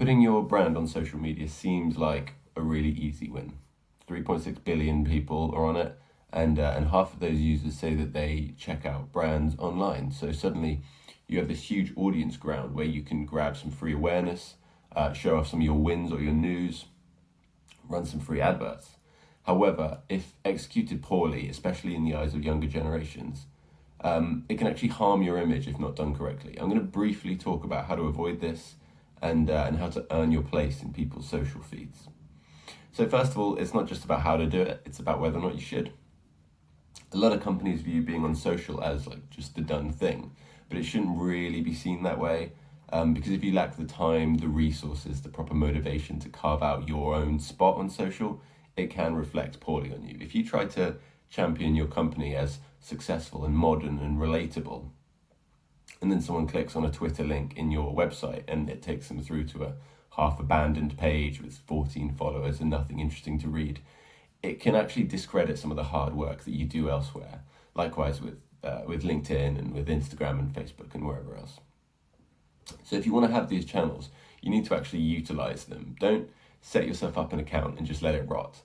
Putting your brand on social media seems like a really easy win. 3.6 billion people are on it, and half of those users say that they check out brands online. So suddenly you have this huge audience ground where you can grab some free awareness, show off some of your wins or your news, run some free adverts. However, if executed poorly, especially in the eyes of younger generations, it can actually harm your image if not done correctly. I'm going to briefly talk about how to avoid this and how to earn your place in people's social feeds. So first of all, it's not just about how to do it, it's about whether or not you should. A lot of companies view being on social as like just the done thing, but it shouldn't really be seen that way, because if you lack the time, the resources, the proper motivation to carve out your own spot on social, it can reflect poorly on you. If you try to champion your company as successful and modern and relatable, and then someone clicks on a Twitter link in your website and it takes them through to a half abandoned page with 14 followers and nothing interesting to read, it can actually discredit some of the hard work that you do elsewhere. Likewise with LinkedIn and with Instagram and Facebook and wherever else. So if you want to have these channels, you need to actually utilize them. Don't set yourself up an account and just let it rot.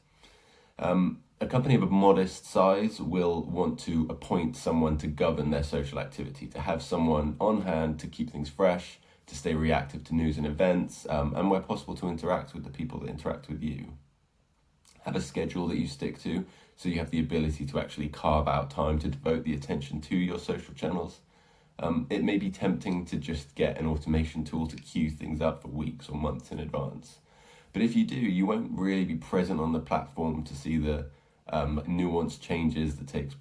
A company of a modest size will want to appoint someone to govern their social activity, to have someone on hand to keep things fresh, to stay reactive to news and events, and where possible to interact with the people that interact with you. Have a schedule that you stick to, so you have the ability to actually carve out time to devote the attention to your social channels. It may be tempting to just get an automation tool to queue things up for weeks or months in advance. But if you do, you won't really be present on the platform to see the nuanced changes that take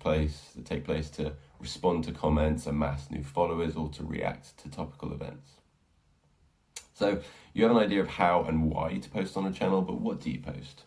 place to respond to comments, amass new followers, or to react to topical events. So you have an idea of how and why to post on a channel, but what do you post?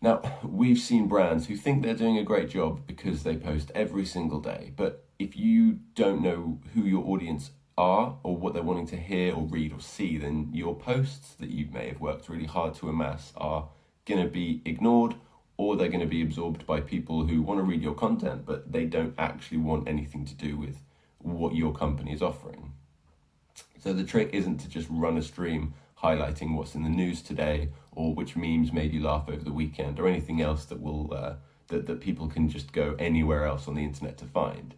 Now, we've seen brands who think they're doing a great job because they post every single day, but if you don't know who your audience are or what they're wanting to hear or read or see, then your posts that you may have worked really hard to amass are going to be ignored, or they're going to be absorbed by people who want to read your content, but they don't actually want anything to do with what your company is offering. So the trick isn't to just run a stream highlighting what's in the news today or which memes made you laugh over the weekend or anything else that will that people can just go anywhere else on the internet to find.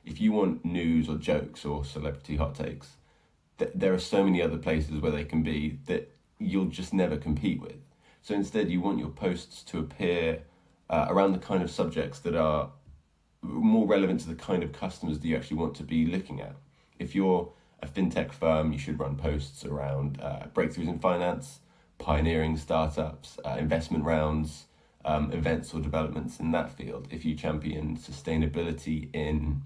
If you want news or jokes or celebrity hot takes, there are so many other places where they can be that you'll just never compete with. So instead, you want your posts to appear around the kind of subjects that are more relevant to the kind of customers that you actually want to be looking at. If you're a fintech firm, you should run posts around breakthroughs in finance, pioneering startups, investment rounds, events or developments in that field. If you champion sustainability in,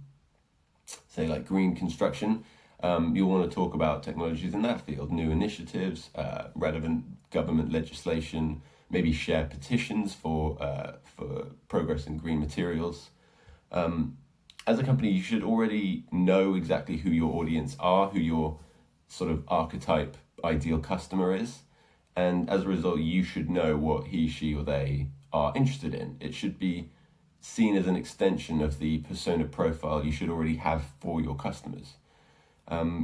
say, like green construction, you'll want to talk about technologies in that field, new initiatives, relevant government legislation, maybe share petitions for progress in green materials. As a company, you should already know exactly who your audience are, who your sort of archetype ideal customer is, and as a result, you should know what he, she, or they are interested in. It should be seen as an extension of the persona profile you should already have for your customers.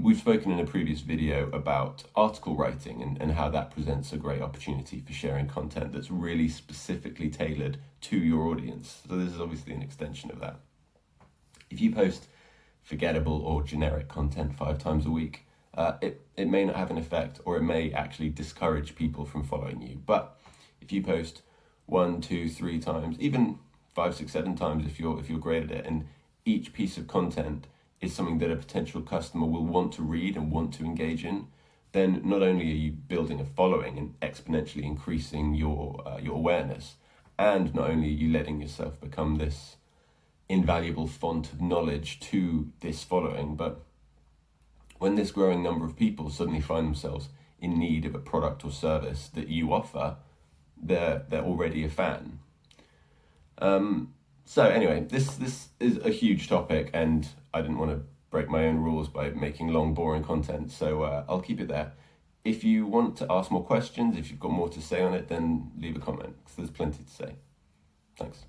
We've spoken in a previous video about article writing and how that presents a great opportunity for sharing content that's really specifically tailored to your audience. So this is obviously an extension of that. If you post forgettable or generic content 5 times a week, it may not have an effect, or it may actually discourage people from following you. But if you post 1, 2, 3 times, even 5, 6, 7 times if you're great at it, and each piece of content is something that a potential customer will want to read and want to engage in, then not only are you building a following and exponentially increasing your awareness, and not only are you letting yourself become this invaluable font of knowledge to this following, but when this growing number of people suddenly find themselves in need of a product or service that you offer, they're already a fan. So anyway, this is a huge topic, and I didn't want to break my own rules by making long, boring content, so I'll keep it there. If you want to ask more questions, if you've got more to say on it, then leave a comment, because there's plenty to say. Thanks.